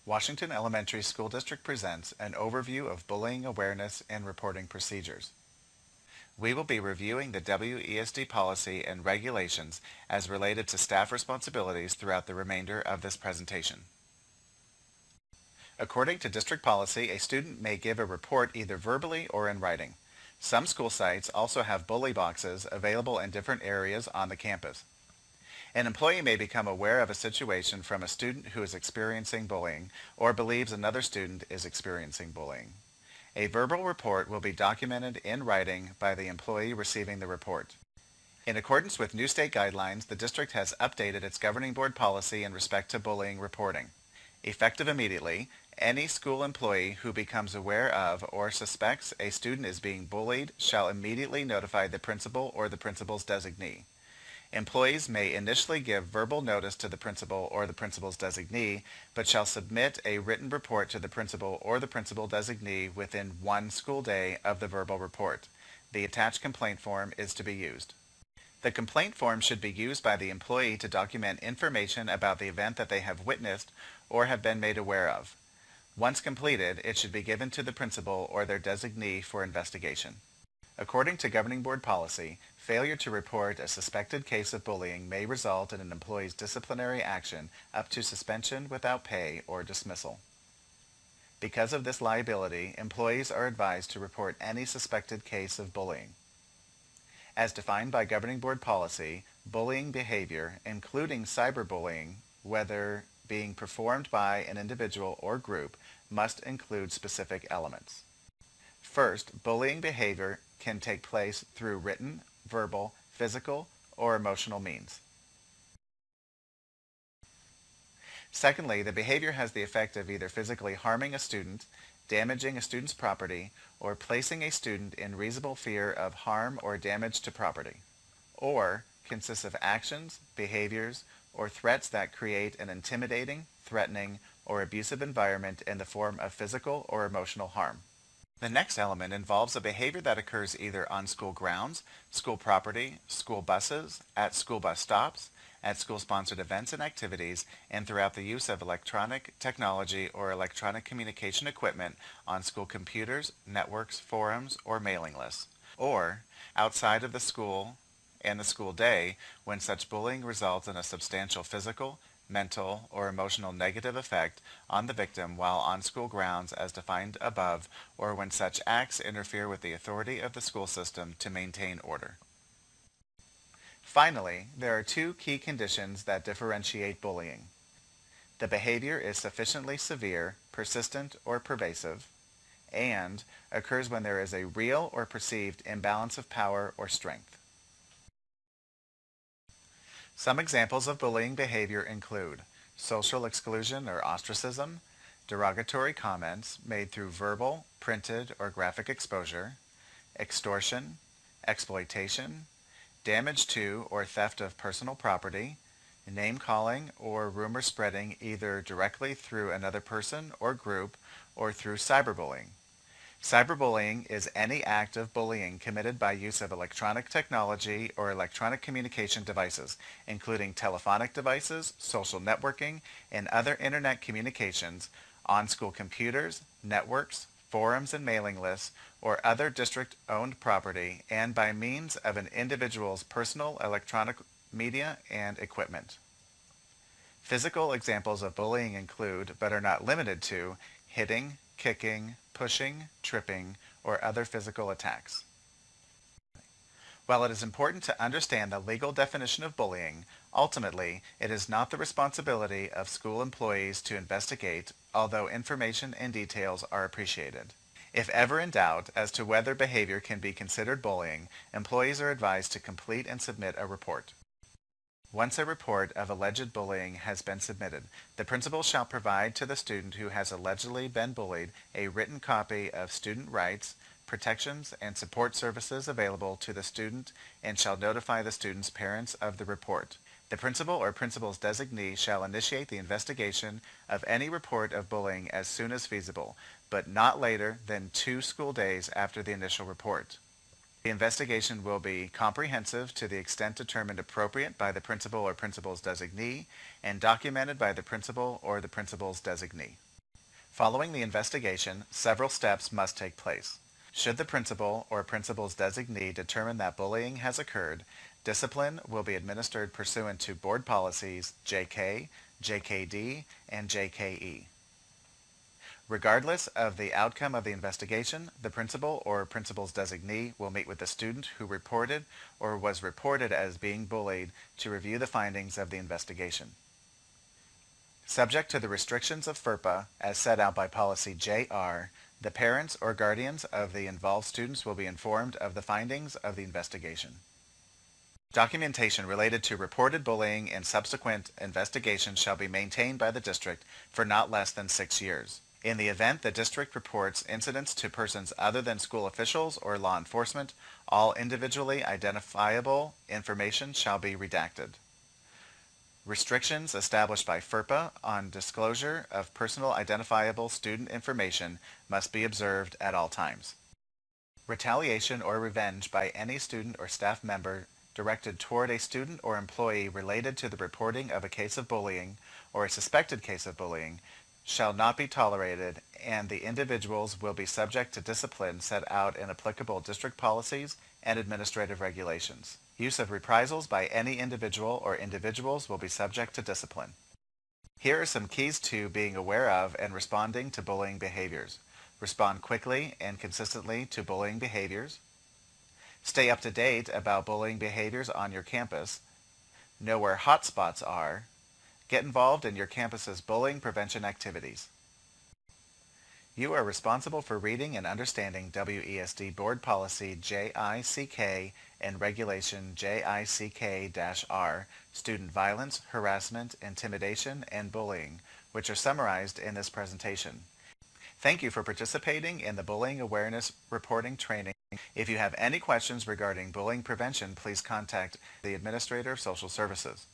Washington Elementary School District presents an overview of bullying awareness and reporting procedures. We will be reviewing the WESD policy and regulations as related to staff responsibilities throughout the remainder of this presentation. According to district policy, a student may give a report either verbally or in writing. Some school sites also have bully boxes available in different areas on the campus. An employee may become aware of a situation from a student who is experiencing bullying or believes another student is experiencing bullying. A verbal report will be documented in writing by the employee receiving the report. In accordance with new state guidelines, the district has updated its governing board policy in respect to bullying reporting. Effective immediately, any school employee who becomes aware of or suspects a student is being bullied shall immediately notify the principal or the principal's designee. Employees may initially give verbal notice to the principal or the principal's designee, but shall submit a written report to the principal or the principal designee within 1 school day of the verbal report. The attached complaint form is to be used. The complaint form should be used by the employee to document information about the event that they have witnessed or have been made aware of. Once completed, it should be given to the principal or their designee for investigation. According to governing board policy, failure to report a suspected case of bullying may result in an employee's disciplinary action up to suspension without pay or dismissal. Because of this liability, employees are advised to report any suspected case of bullying. As defined by governing board policy, bullying behavior, including cyberbullying, whether being performed by an individual or group, must include specific elements. First, bullying behavior can take place through written, verbal, physical, or emotional means. Secondly, the behavior has the effect of either physically harming a student, damaging a student's property, or placing a student in reasonable fear of harm or damage to property, or consists of actions, behaviors, or threats that create an intimidating, threatening, or abusive environment in the form of physical or emotional harm. The next element involves a behavior that occurs either on school grounds, school property, school buses, at school bus stops, at school-sponsored events and activities, and throughout the use of electronic technology or electronic communication equipment on school computers, networks, forums, or mailing lists, or outside of the school and the school day when such bullying results in a substantial physical, mental, or emotional negative effect on the victim while on school grounds as defined above, or when such acts interfere with the authority of the school system to maintain order. Finally, there are 2 key conditions that differentiate bullying. The behavior is sufficiently severe, persistent, or pervasive, and occurs when there is a real or perceived imbalance of power or strength. Some examples of bullying behavior include social exclusion or ostracism, derogatory comments made through verbal, printed, or graphic exposure, extortion, exploitation, damage to or theft of personal property, name-calling or rumor spreading either directly through another person or group or through cyberbullying. Cyberbullying is any act of bullying committed by use of electronic technology or electronic communication devices, including telephonic devices, social networking, and other internet communications on school computers, networks, forums and mailing lists, or other district-owned property, and by means of an individual's personal electronic media and equipment. Physical examples of bullying include, but are not limited to, hitting, kicking, pushing, tripping, or other physical attacks. While it is important to understand the legal definition of bullying, ultimately, it is not the responsibility of school employees to investigate, although information and details are appreciated. If ever in doubt as to whether behavior can be considered bullying, employees are advised to complete and submit a report. Once a report of alleged bullying has been submitted, the principal shall provide to the student who has allegedly been bullied a written copy of student rights, protections, and support services available to the student and shall notify the student's parents of the report. The principal or principal's designee shall initiate the investigation of any report of bullying as soon as feasible, but not later than 2 school days after the initial report. The investigation will be comprehensive to the extent determined appropriate by the principal or principal's designee and documented by the principal or the principal's designee. Following the investigation, several steps must take place. Should the principal or principal's designee determine that bullying has occurred, discipline will be administered pursuant to board policies JK, JKD, and JKE. Regardless of the outcome of the investigation, the principal or principal's designee will meet with the student who reported or was reported as being bullied to review the findings of the investigation. Subject to the restrictions of FERPA as set out by Policy JR, the parents or guardians of the involved students will be informed of the findings of the investigation. Documentation related to reported bullying and subsequent investigations shall be maintained by the district for not less than 6 years. In the event the district reports incidents to persons other than school officials or law enforcement, all individually identifiable information shall be redacted. Restrictions established by FERPA on disclosure of personal identifiable student information must be observed at all times. Retaliation or revenge by any student or staff member directed toward a student or employee related to the reporting of a case of bullying or a suspected case of bullying shall not be tolerated, and the individuals will be subject to discipline set out in applicable district policies and administrative regulations. Use of reprisals by any individual or individuals will be subject to discipline. Here are some keys to being aware of and responding to bullying behaviors. Respond quickly and consistently to bullying behaviors. Stay up to date about bullying behaviors on your campus. Know where hotspots are. Get involved in your campus's bullying prevention activities. You are responsible for reading and understanding WESD Board Policy JICK and Regulation JICK-R, Student Violence, Harassment, Intimidation, and Bullying, which are summarized in this presentation. Thank you for participating in the Bullying Awareness Reporting Training. If you have any questions regarding bullying prevention, please contact the Administrator of Social Services.